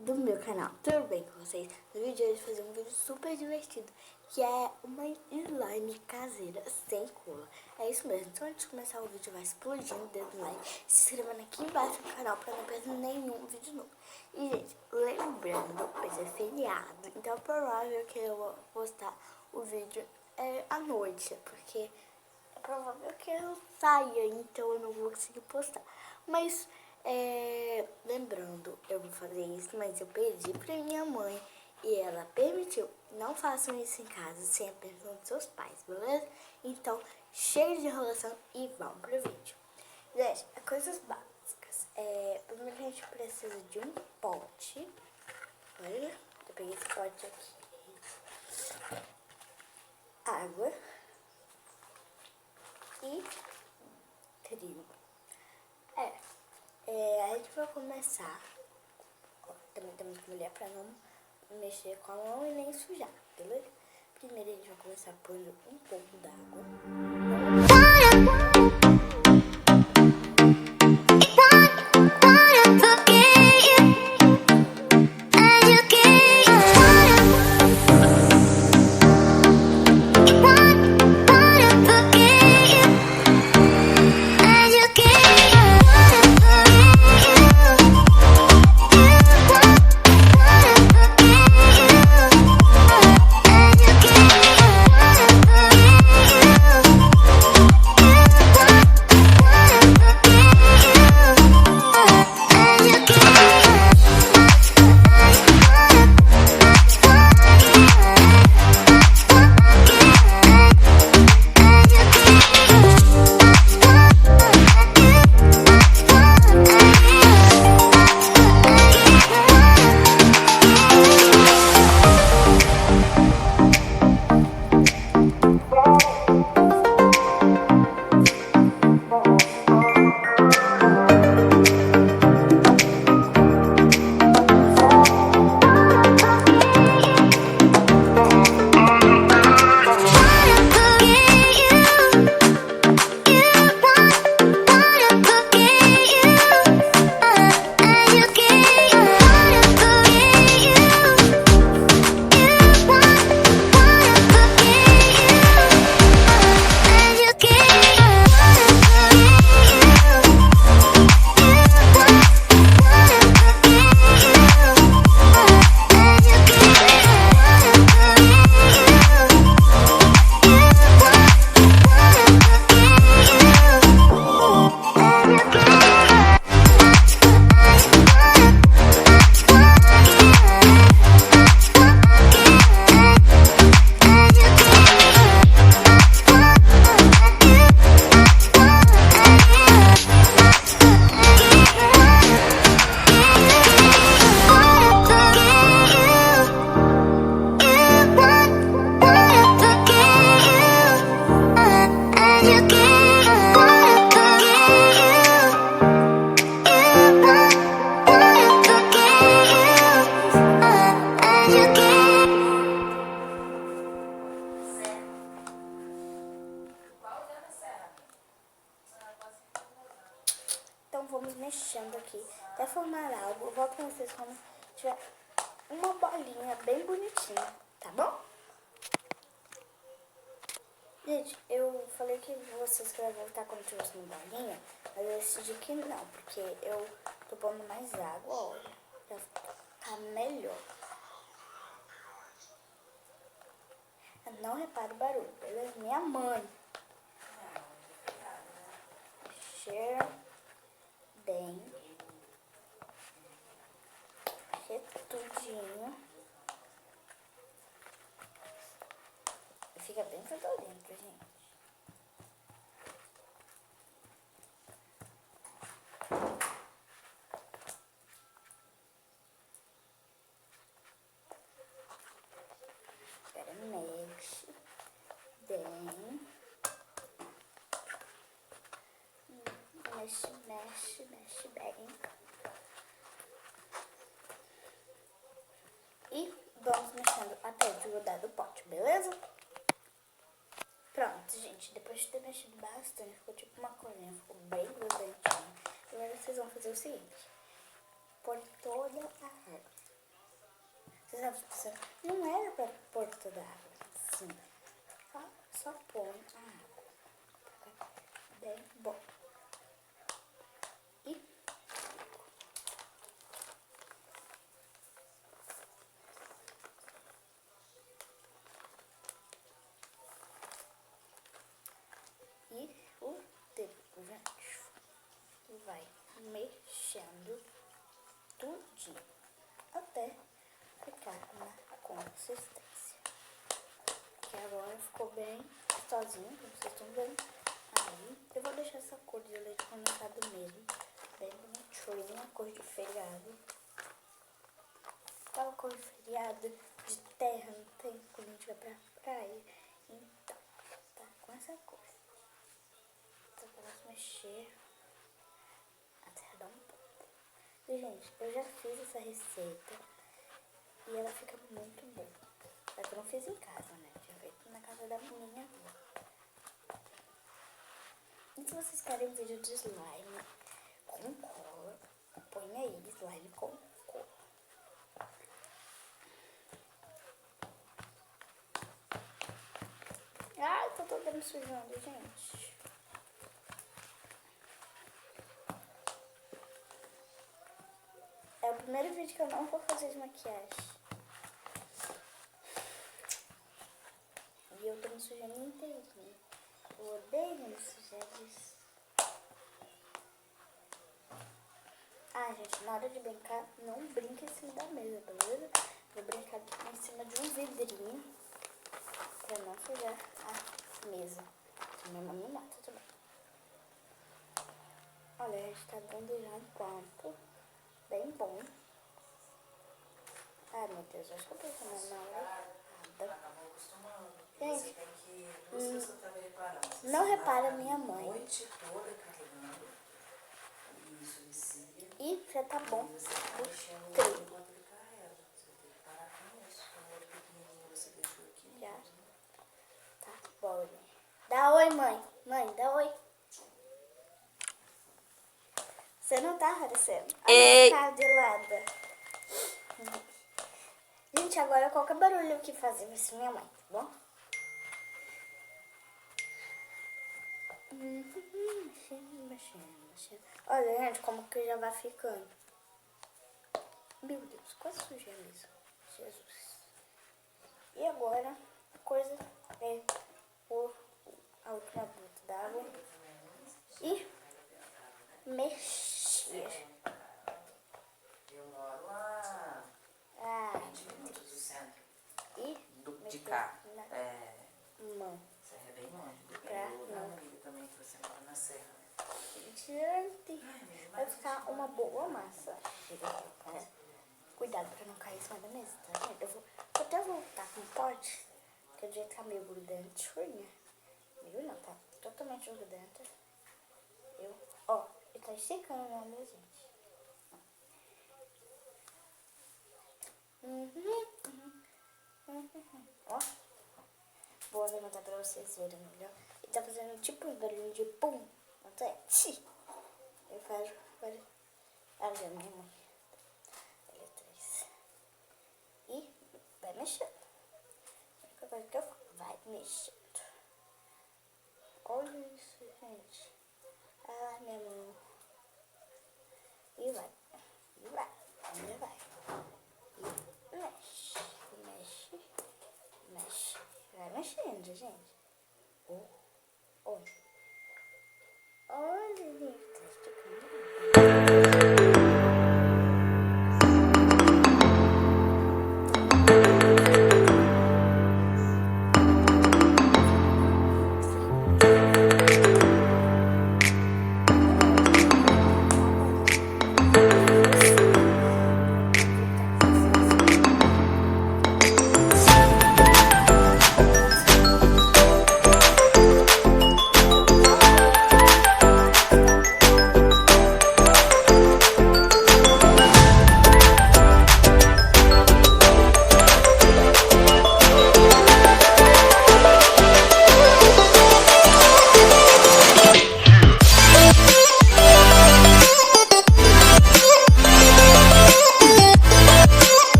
do meu canal, tudo bem com vocês? No vídeo de hoje eu vou fazer um vídeo super divertido, que é uma slime caseira sem cola. É isso mesmo, então antes de começar o vídeo vai explodindo o dedo do like, se inscrevendo aqui embaixo no canal para não perder nenhum vídeo novo. E gente, lembrando, hoje é feriado, então é provável que eu vou postar o vídeo à noite, porque é provável que eu saia, então eu não vou conseguir postar. Mas, lembrando, eu vou fazer isso, mas eu pedi pra minha mãe e ela permitiu. Não façam isso em casa sem a permissão dos seus pais, beleza? Então, chega de enrolação e vamos pro vídeo. Gente, coisas básicas. Primeiro a gente precisa de um pote. Olha, eu peguei esse pote aqui. Água. E trigo. A gente vai começar. Também temos que molhar pra não mexer com a mão e nem sujar, beleza? Primeiro a gente vai começar pondo um pouco d'água. Então vamos mexendo aqui até formar algo. Eu volto com vocês quando tiver uma bolinha bem bonitinha, tá bom? Gente, eu falei que vocês queriam voltar quando tivesse uma bolinha, mas eu decidi que não, porque eu tô pondo mais água, olha, pra ficar melhor. Eu não reparo o barulho, beleza? Minha mãe. Mexer bem. Mexer tudinho. E fica bem fedorento, gente. Agora mexe bem. Mexe bem. E vamos mexendo até desgrudar do pote, beleza? Pronto, gente. Depois de ter mexido bastante, ficou tipo uma colinha, ficou bem grudentinho. Agora vocês vão fazer o seguinte. Põe toda a água. Você sabe pensando, não era pra pôr toda a água assim. Só põe a água. Bem bom. E o dedo, gente, vai mexendo tudinho até ficar na consistência. Que agora ficou bem gostosinho, como vocês estão vendo. Aí eu vou deixar essa cor de leite condensado mesmo, bem bonitinha, cor de feriado. Aquela cor de feriado, de terra, não tem quando a gente vai pra praia. Então, tá com essa cor. Então, posso mexer até dar um ponto. E, gente, eu já fiz essa receita e ela fica muito boa. Só que eu não fiz em casa, né? Tinha feito na casa da minha avó. E se vocês querem um vídeo de slime com cola, põe aí slime com cola. Ah, eu tô toda me sujando, gente. É o primeiro vídeo que eu não vou fazer de maquiagem. E eu tô me sujando inteirinho. Eu odeio me sujar disso. Ah, gente, na hora de brincar, não brinque em cima da mesa, beleza? Vou brincar aqui em cima de um vidrinho pra não sujar a mesa. Minha mãe me mata também. Olha, a gente tá dando já um ponto bem bom. Ai, meu Deus, acho que eu tô fazendo na hora errada. Gente, não repara minha mãe. E já tá bom. Já tá bom. Dá oi, mãe. Mãe, dá oi. Você não tá aparecendo. Olha a cara de lado. Gente, agora qualquer barulho que fazer vai ser minha mãe, tá bom? Mexendo. Olha, gente, como que já vai ficando. Meu Deus, quase sujei mesmo. Jesus. E agora, a coisa é pôr a outra gota d'água e mexer. Ah, meu Deus. E de cá. Mão. Serra é bem longe. Pra minha amiga também que você mora na serra. Gente, vai ficar uma boa massa. Cuidado pra não cair em cima da mesa, tá, gente? Eu vou até voltar com o pote, que o jeito tá meio grudante, né? Meio não, tá totalmente grudante. Ó, ele tá esticando, né, gente? Ó, vou levantar pra vocês verem melhor. Ele tá fazendo tipo um barulho de pum, não tem? Eu faço. Olha, minha mãe. Ele é 3. E vai mexendo. A única coisa que eu falo, vai mexendo. Olha isso, gente. Ah, minha mão. E vai. E vai. E vai. E mexe. Mexe. Mexe. Vai mexendo, gente. Olha. Olha, gente. Tá esticando.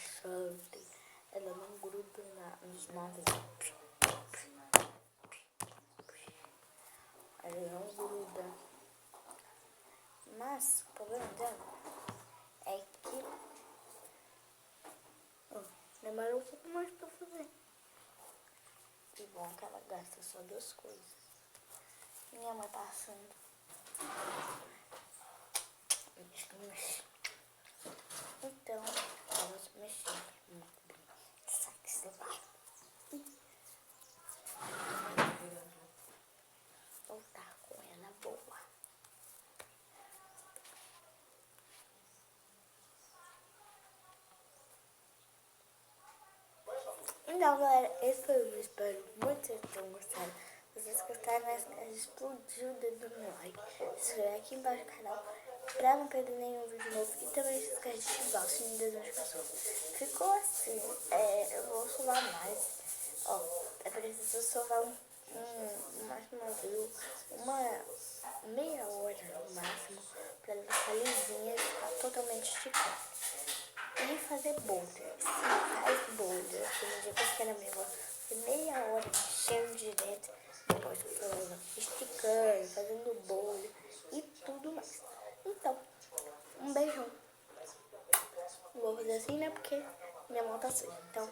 relaxante. Ela não gruda nos móveis. Ela não gruda. Mas o problema dela é que demora um pouco mais pra fazer. E bom que ela gasta só 2 coisas. Minha mãe passando. Então, vamos mexer muito bem. Sai que você vai. Voltar com ela boa. Então, galera, esse foi o vídeo. Espero muito que vocês tenham gostado. Se vocês gostaram, explodiu o dedo no meu like. Se inscreve aqui embaixo no canal pra não perder nenhum vídeo novo. E também se esquece de ativar o sininho das notificações. Ficou assim, eu vou solar mais. Ó, é preciso solar mais uma vez, uma meia hora no máximo, pra ela ficar lisinha e ficar totalmente esticada. E fazer boulder. Sim, faz boulder. Depois que era meu, foi meia hora mexendo direto, depois esticando, fazendo boulder e tudo mais. Então, um beijão. Não vou fazer assim, né? Porque minha mão tá suja. Então,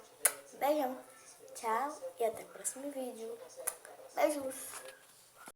beijão. Tchau e até o próximo vídeo. Beijos.